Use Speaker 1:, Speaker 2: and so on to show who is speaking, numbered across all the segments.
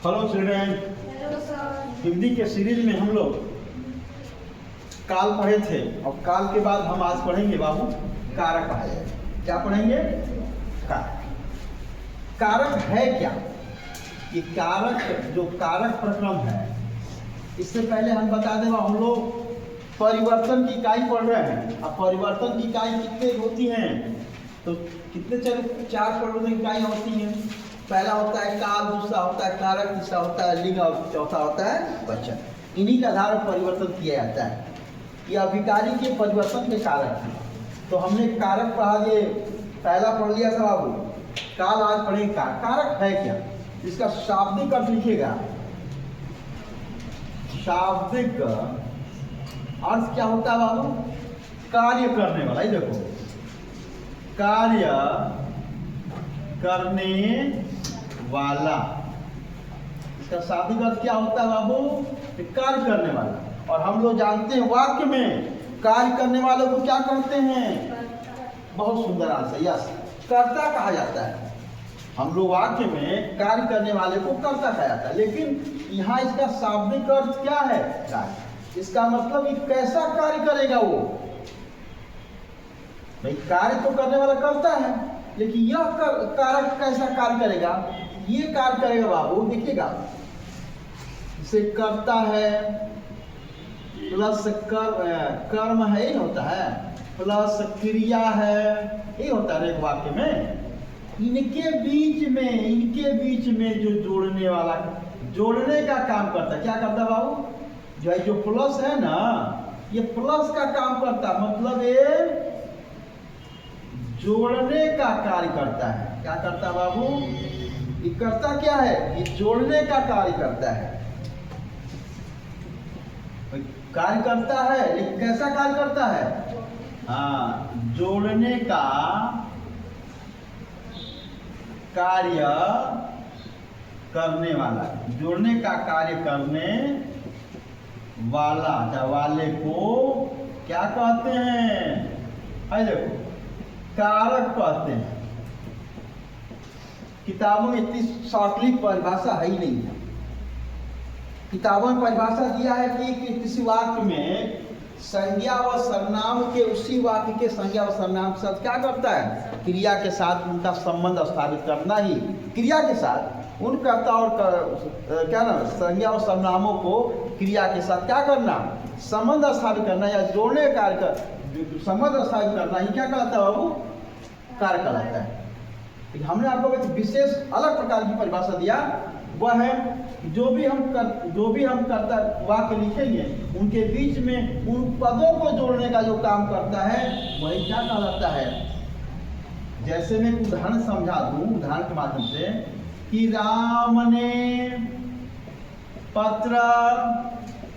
Speaker 1: Hello children.
Speaker 2: Hello sir.
Speaker 1: Hindi के series में हम लोग काल पढ़े थे और काल के बाद हम आज पढ़ेंगे बाबू कारक पढ़ा जाएगा। क्या पढ़ेंगे? कारक। कारक है क्या? ये कारक जो कारक प्रक्रम है, इससे पहले हम बता दें हम लोग परिवर्तन की इकाई पढ़ रहे हैं। अब परिवर्तन की इकाई कितने होती हैं? तो कितने चार परिवर्तन की इकाई होती हैं। पहला होता है काल, दूसरा होता है कारक, तीसरा होता है लिंग और चौथा होता है वचन। इन्हीं के आधार पर परिवर्तन किया जाता है। ये अभिकारी के परिवर्तन के कारक हैं। तो हमने कारक पढ़ा दिए, पहला पढ़ लिया था बाबू। काल आज पढ़ेंगे कारक। कारक है क्या? इसका शाब्दिक अर्थ लिखिएगा। शाब्दिक अर्थ क्या होता है बाबू? कार्य करने वाला। ही देखो, कार्य करने वाला, इसका शाब्दिक अर्थ क्या होता है बाबू? कार्य करने वाला। और हम लोग जानते हैं वाक्य में कार्य करने वालों को क्या कहते हैं? बहुत सुंदर आंसर, यस, कर्ता कहा जाता है। हम लोग वाक्य में कार्य करने वाले को कर्ता कहा जाता है, लेकिन यहाँ इसका शाब्दिक अर्थ क्या है? कार्य। इसका मतलब ये कैसा कार्य करेगा वो? भाई कार्य तो करने वाला करता है, लेकिन यह कारक कैसा कार्य करेगा? ये कार्य करेगा बाबू, देखिएगा, इसे करता है प्लस कर्म है, ये होता है, प्लस क्रिया है, ये होता है एक वाक्य में। इनके बीच में जो जोड़ने वाला, जोड़ने का काम करता है। क्या करता है बाबू? जो प्लस है ना, ये प्लस का काम करता है, मतलब ये जोड़ने का कार्य करता है। क्या करता है बाबू? ये करता क्या है? ये जोड़ने का कार्य करता है। कार्य करता है, लेकिन कैसा कार्य करता है? हाँ, जोड़ने का कार्य करने वाला। जोड़ने का कार्य करने वाला या वाले को क्या कहते हैं? है देखो, कारक कहते हैं। किताबों में इतनी शॉर्टली परिभाषा है ही नहीं है। किताबों में परिभाषा दिया है कि किसी वाक्य में संज्ञा व सर्वनाम के, उसी वाक्य के संज्ञा व सर्वनाम के साथ क्या करता है? क्रिया के साथ उनका संबंध स्थापित करना ही। क्रिया के साथ उन कर्ता और क्या ना, संज्ञा और सर्वनामों को क्रिया के साथ क्या करना? संबंध स्थापित करना या जोड़ने का कार्य, संबंध स्थापित करना ही क्या कहलाता है बाबू? कार्य कहलाता है। हमने आपको एक विशेष अलग प्रकार की परिभाषा दिया, वह है जो भी हम करता वाक्य लिखेंगे, उनके बीच में उन पदों को जोड़ने का जो काम करता है, वही क्या कहलाता है? जैसे मैं उदाहरण समझा दूं, उदाहरण के माध्यम से, कि राम ने पत्र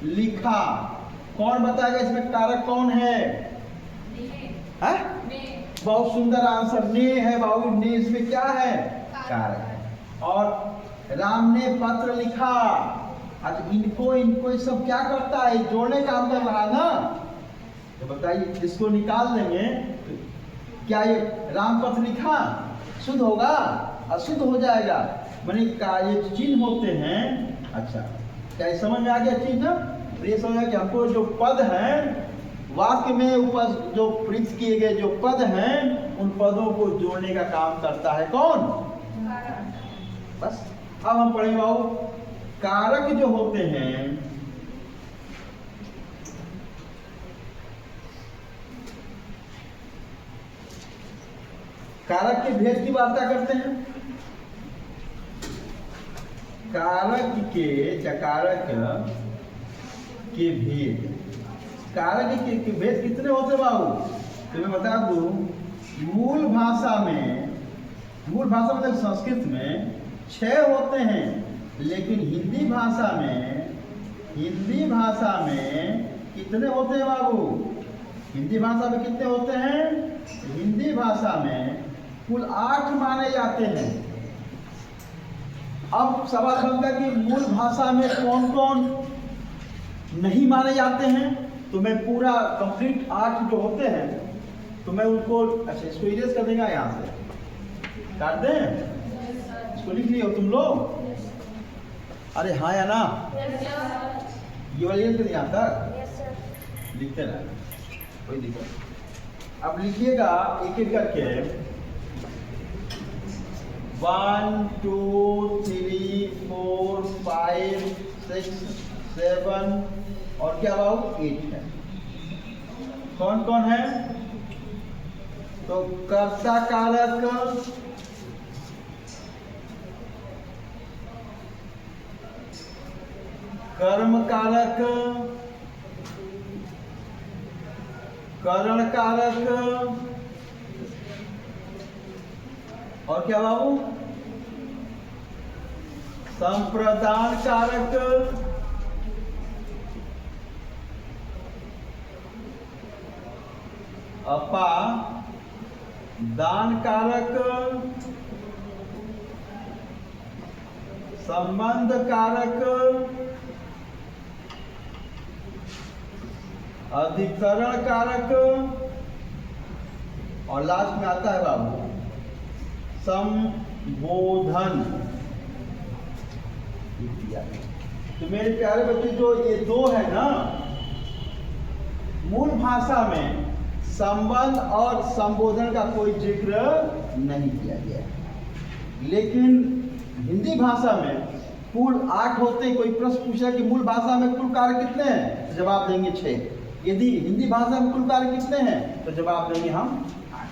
Speaker 1: लिखा। कौन बताएगा इसमें कारक कौन है? बहुत सुंदर आंसर, ने है बाबू। ने इसमें क्या है? कारक है। और राम ने पत्र लिखा। अच्छा, इनको ये सब क्या करता है? जोड़ने का काम कर रहा है ना। तो बताइए, इसको निकाल देंगे, क्या ये राम पत्र लिखा शुद्ध होगा? अशुद्ध हो जाएगा। माने ये चिन्ह होते हैं। अच्छा, क्या ये समझ में आ गया चिन्ह? तो ये समझ कि हमको जो पद हैं वाक्य में ऊपर जो प्रयुक्त किए गए जो पद हैं, उन पदों को जोड़ने का काम करता है कौन? बस। अब हम पढ़ेंगे बाबू, कारक जो होते हैं, कारक के भेद की वार्ता करते हैं। कारक के भेद, कारक के भेद कितने होते बाबू? तो मैं बता दूं, मूल भाषा मतलब संस्कृत में 6 होते हैं, लेकिन हिंदी भाषा में कितने होते हैं बाबू? हिंदी भाषा में कितने होते हैं? हिंदी भाषा में कुल 8 माने जाते हैं। अब सवाल बनता है कि मूल भाषा में कौन कौन नहीं माने जाते हैं? तो मैं पूरा कंप्लीट 8 जो होते हैं, तो मैं उनको, अच्छा इसको इरेज कर देगा, यहाँ से काट दें, इसको लिख लियो तुम लोग। अरे हाँ या ना? ये वाली तो नहीं आता, लिखते ना, कोई दिक्कत। अब लिखिएगा एक एक करके, 1 2 3 4 5 6 7 और क्या बाबू 8 है। कौन कौन है? तो कर्ता कारक, कर्म कारक, करण कारक और क्या बाबू? संप्रदान कारक, अपादान कारक, संबंध कारक, अधिकरण कारक और लास्ट में आता है बाबू संबोधन। तो मेरे प्यारे बच्चे, जो ये दो है ना, मूल भाषा में संबंध और संबोधन का कोई जिक्र नहीं किया गया है, लेकिन हिंदी भाषा में कुल 8 होते हैं। कोई प्रश्न पूछा कि मूल भाषा में कुल कारक कितने हैं, तो जवाब देंगे 6। यदि हिंदी भाषा में कुल कारक कितने हैं, तो जवाब देंगे हम 8।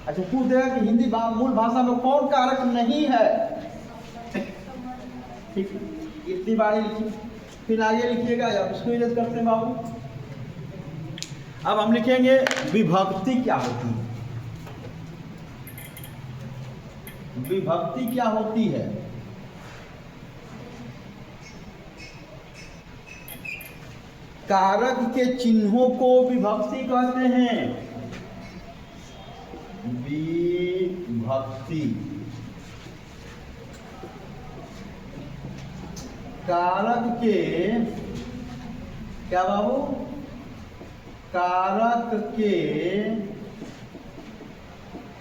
Speaker 1: अच्छा, पूछ देगा कि हिंदी मूल भाषा में कौन कारक नहीं है, ठीक, इतनी बारी लिखिए, फिर आगे लिखिएगा या उसको इरेज करते हैं बाबू। अब हम लिखेंगे विभक्ति क्या होती है। विभक्ति क्या होती है? कारक के चिन्हों को विभक्ति कहते हैं। विभक्ति कारक के क्या बाबू? कारक के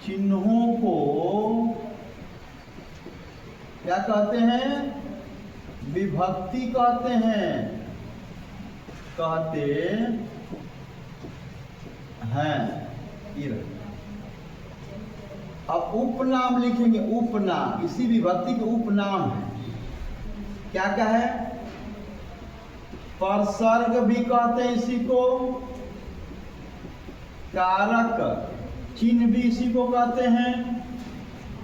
Speaker 1: चिन्हों को क्या कहते हैं? विभक्ति कहते हैं, कहते हैं। अब उपनाम लिखेंगे, उपनाम, इसी विभक्ति के उपनाम है। क्या क्या है? परसर्ग भी कहते हैं इसी को, कारक चिन्ह भी इसी को कहते हैं,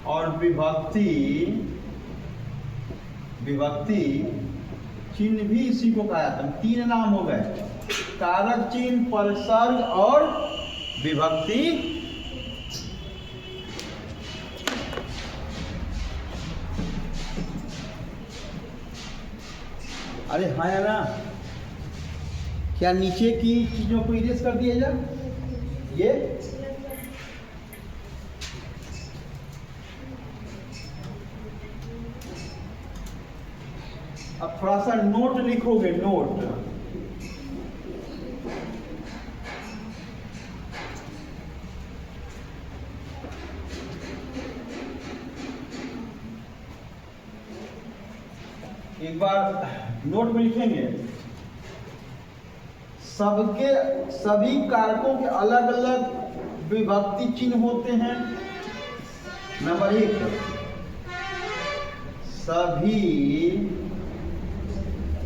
Speaker 1: और विभक्ति चिन्ह भी इसी को कहा जाता है। 3 नाम हो गए, कारक चिन्ह, परसर्ग और विभक्ति। अरे हाँ या ना? क्या नीचे की चीजों को इरेज कर दिया जाए? ये अब थोड़ा सा नोट लिखोगे, नोट। एक बार नोट में लिखेंगे, सभी कारकों के अलग अलग विभक्ति चिन्ह होते हैं। नंबर 1, सभी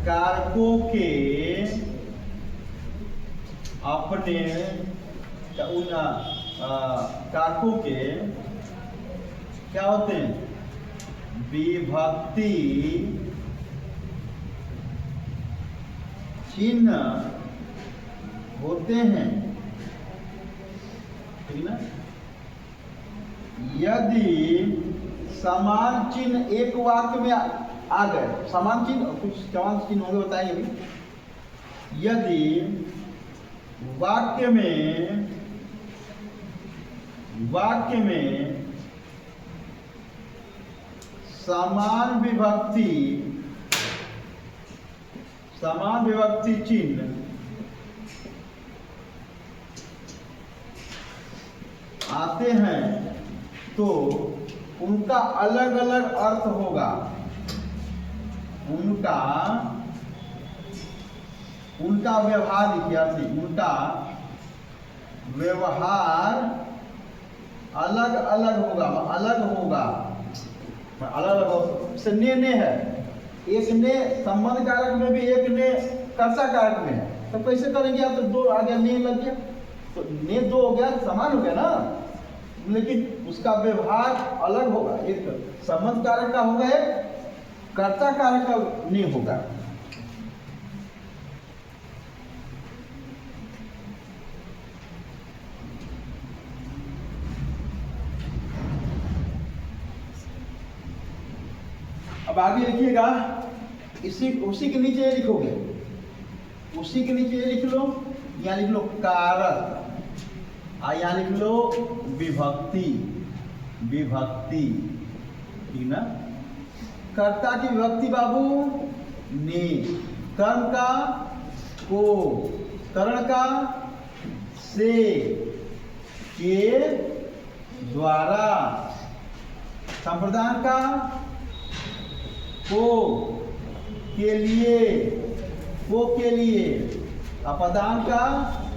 Speaker 1: कारकों के अपने कारकों के क्या होते हैं? विभक्ति चिन्ह होते हैं, ठीक ना? यदि समान चिन्ह एक वाक्य में आ गए, समान चिन्ह, कुछ समान चिन्ह होंगे बताइए अभी। यदि वाक्य में समान विभक्ति चिन्ह आते हैं तो उनका अलग अलग अर्थ होगा। उनका उनका व्यवहार लिखिए, उनका व्यवहार अलग अलग होगा, अलग होगा, अलग अलग हो से ने है। एक ने संबंध कारक में भी, एक ने कर्ता कारक में है, तो कैसे करेंगे आप? तो दो आ गया, ने लग गया, तो ने दो हो गया, समान हो गया ना, लेकिन उसका व्यवहार अलग होगा। एक संबंध कारक का होगा, एक कर्ता कारक का ने होगा। अब आगे लिखिएगा, उसी के नीचे ये लिखोगे, उसी के नीचे ये लिख लो, यहाँ लिख लो कारक, यहाँ लिख लो विभक्ति, विभक्ति, ठीक ना। कर्ता की विभक्ति बाबू ने, कर्म का को, करण का से, के द्वारा, संप्रदान का को के लिए, को के लिए, अपदान का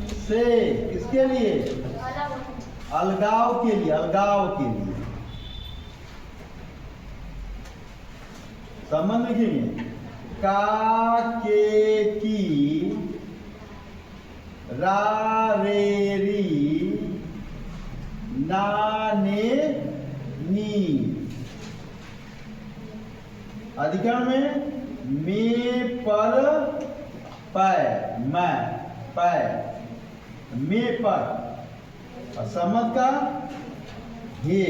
Speaker 1: से, किसके लिए? अलगाव के लिए, अलगाव के लिए। संबंध लिखेंगे, का के की, रा रे री, ना ने नी। अधिकरण में पर पै, मैं पै, में पर, और संबंध का हे,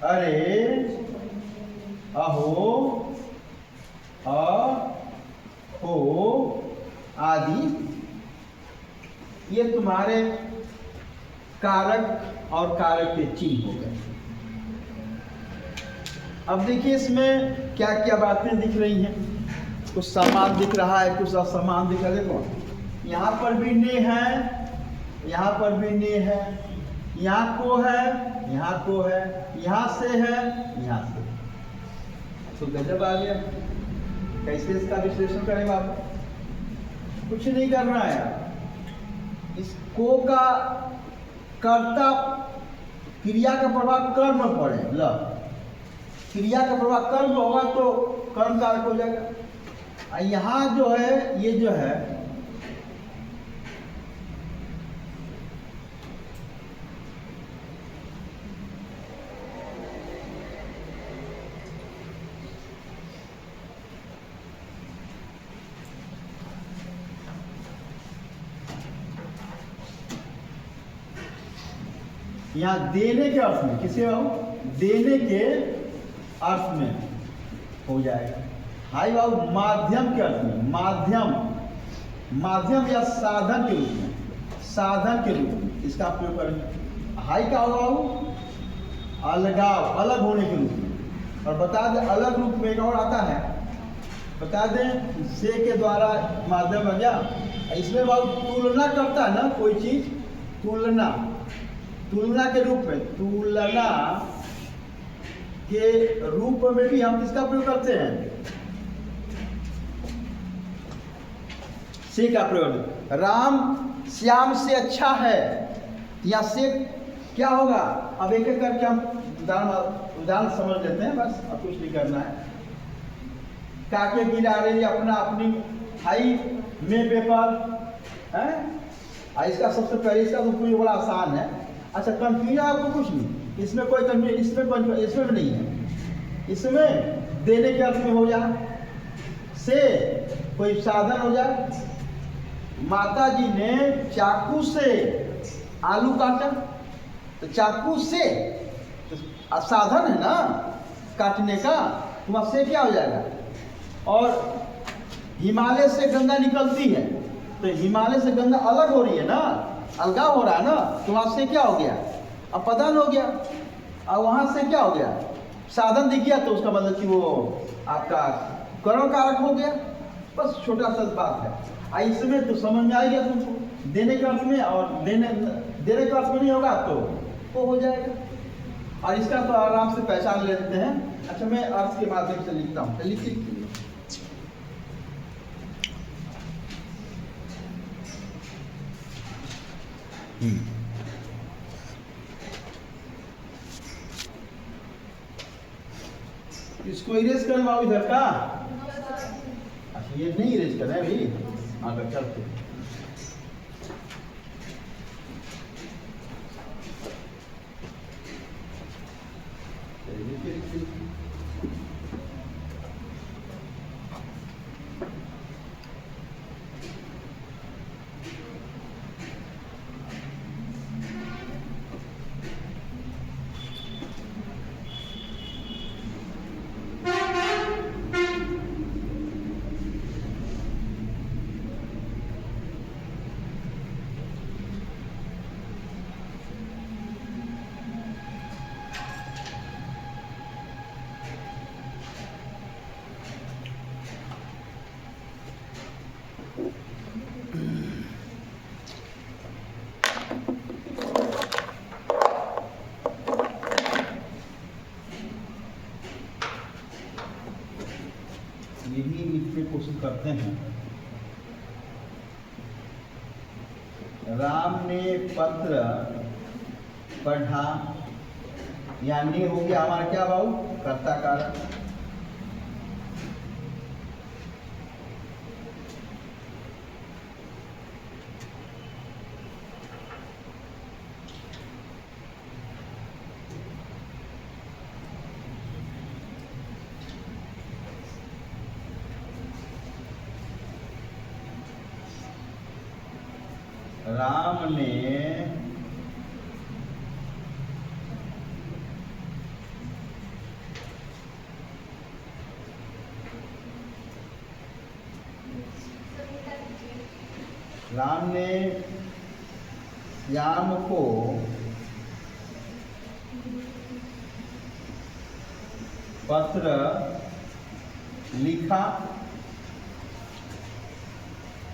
Speaker 1: अरे, अहो, हो आदि। ये तुम्हारे कारक और कारक के चिन्ह हो गए। अब देखिए इसमें क्या क्या बातें दिख रही हैं। कुछ समान दिख रहा है, कुछ असमान दिख रहा है। देखो यहाँ पर भी ने है, यहाँ पर भी ने है, यहाँ को है, यहाँ को है, यहाँ से है, यहाँ से। तो गजब आ गया। कैसे इसका विश्लेषण करेंगे आप? कुछ नहीं करना है। इस को का कर्ता क्रिया का प्रभाव कर्म में पड़े, ल क्रिया का प्रभाव कर्म होगा तो कर्म कारक हो जाएगा। यहाँ जो है, ये जो है यहाँ देने के अर्थ में, किसे हो देने के अर्थ में हो जाएगा। हाई बाबू माध्यम के अर्थ में, माध्यम, माध्यम या साधन के रूप में, साधन के रूप में इसका प्रयोग करेंगे। हाई का होगा बाबू अलगाव, अलग होने के रूप में। और बता दें अलग रूप में एक और आता है, बता दें से के द्वारा माध्यम हो गया। इसमें बाबू तुलना करता है ना कोई चीज, तुलना, तुलना के रूप में, तुलना के रूप में भी हम किसका प्रयोग करते हैं? से का प्रयोग। राम श्याम से अच्छा है, या से क्या होगा? अब एक एक करके हम उदाहरण समझ लेते हैं, बस अब कुछ नहीं करना है। काके गिरा रही अपना अपनी हाई में पेपर है। इसका सबसे पहले इसका तो पूरी बड़ा आसान है। अच्छा कंफ्यूजन आपको कुछ नहीं, इसमें कोई कंफ्यूजन, इसमें भी नहीं है। इसमें देने के अर्थ में हो जाए, से कोई साधन हो जाए। माता जी ने चाकू से आलू काटा, तो चाकू से तो साधन है ना काटने का, तो वहाँ से क्या हो जाएगा? और हिमालय से गंगा निकलती है, तो हिमालय से गंगा अलग हो रही है ना, अलगाव हो रहा है ना, तो वहाँ से क्या हो गया? अपदान हो गया। और वहाँ से क्या हो गया? साधन दिख गया, तो उसका मतलब कि वो आपका करण कारक हो गया। बस छोटा सा बात है। इसमें तो समझ में आ गया तुमको, देने के अर्थ में, और देने के अर्थ में नहीं होगा तो वो हो जाएगा। और इसका तो आराम से पहचान लेते हैं। अच्छा, मैं अर्थ के माध्यम से लिखता हूँ, लिखिए। इसको इरेज करना बाबू इधर का। अच्छा, ये नहीं इरेज करना है भाई। हाँ, चलते यही लिखने की कोशिश करते हैं। राम ने पत्र पढ़ा, यानी हो गया हमारा क्या बाबू, कर्ता कारक। राम ने श्याम को पत्र लिखा।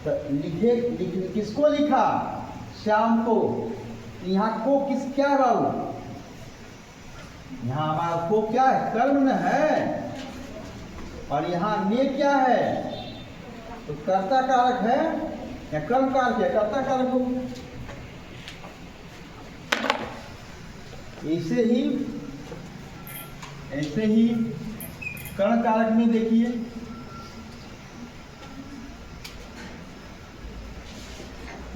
Speaker 1: तो किसको लिखा? श्याम को। यहाँ को किस क्या है बाबू? यहाँ हमारा को क्या है? कर्म न है। और यहाँ ने क्या है? तो कर्ता कारक है या कर्म कारक है? कर्ता कारक हो। ऐसे ही कर्ण कारक में देखिए,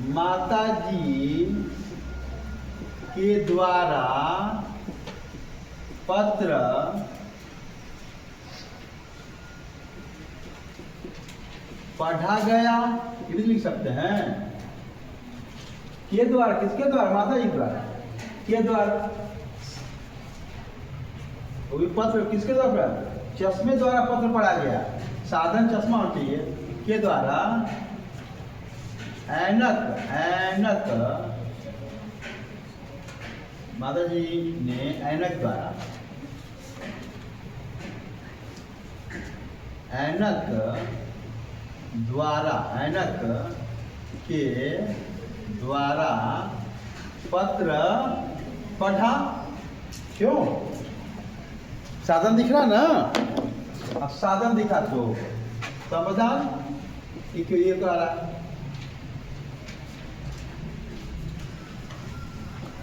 Speaker 1: माता जी के द्वारा पत्र पढ़ा गया, ये भी लिख सकते हैं। के द्वारा, किसके द्वारा? माता जी द्वारा। के द्वारा वो भी पत्र किसके द्वारा? चश्मे द्वारा पत्र पढ़ा गया। साधन चश्मा होना चाहिए। के द्वारा ऐनक माता जी ने ऐनक द्वारा, ऐनक के द्वारा पत्र पढ़ा। क्यों? साधन दिख रहा ना? अब साधन दिखा तो समाधान ये कह रहा।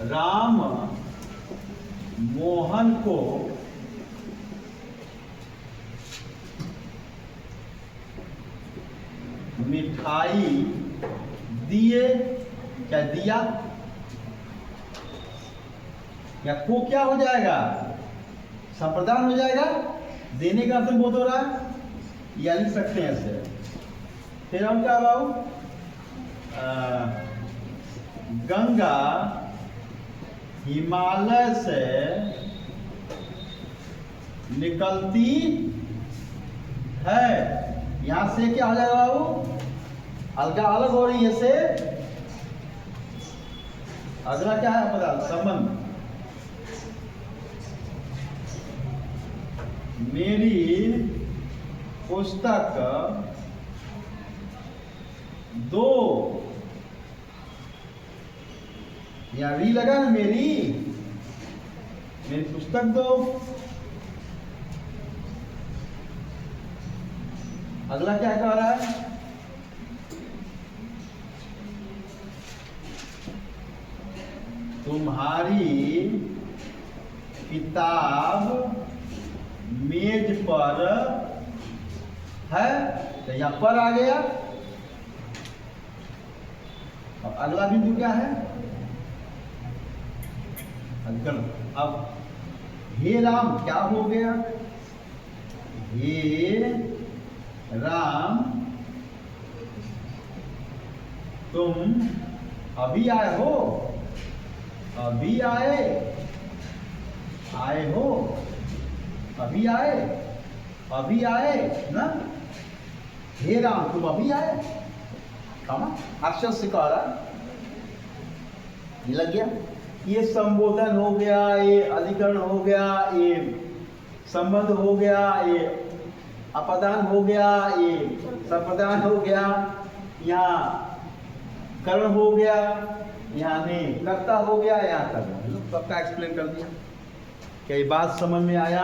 Speaker 1: राम मोहन को मिठाई दिए। क्या दिया? या को क्या हो जाएगा? संप्रदान हो जाएगा। देने का अर्थ बोध हो रहा है, या लिख सकते हैं ऐसे। फिर हम क्या बाबू, गंगा हिमालय से निकलती है। यहां से क्या हो जाएगा बाबू? अलगा अलग हो रही है से। अगला क्या है पदार्थ? संबंध। मेरी पुस्तक 2, या री लगा ना, मेरी मेरी पुस्तक दो। अगला क्या कह रहा है? तुम्हारी किताब मेज पर है, तो यहाँ पर आ गया। और अगला बिंदु क्या है? अब हे राम क्या हो गया? हे राम तुम अभी आए हो? अभी आए? आए हो? अभी आए? अभी आए ना? हे राम तुम अभी आए? आश्चर्य से कह रहा, ये लग गया। ये संबोधन हो गया, ये अधिकरण हो गया, ये संबंध हो गया, ये अपदान हो गया, ये संप्रदान हो गया, यहाँ कर्ण हो गया, यहाँ में कर्ता हो गया, यहाँ तक सबका एक्सप्लेन कर दिया। क्या ये बात समझ में आया?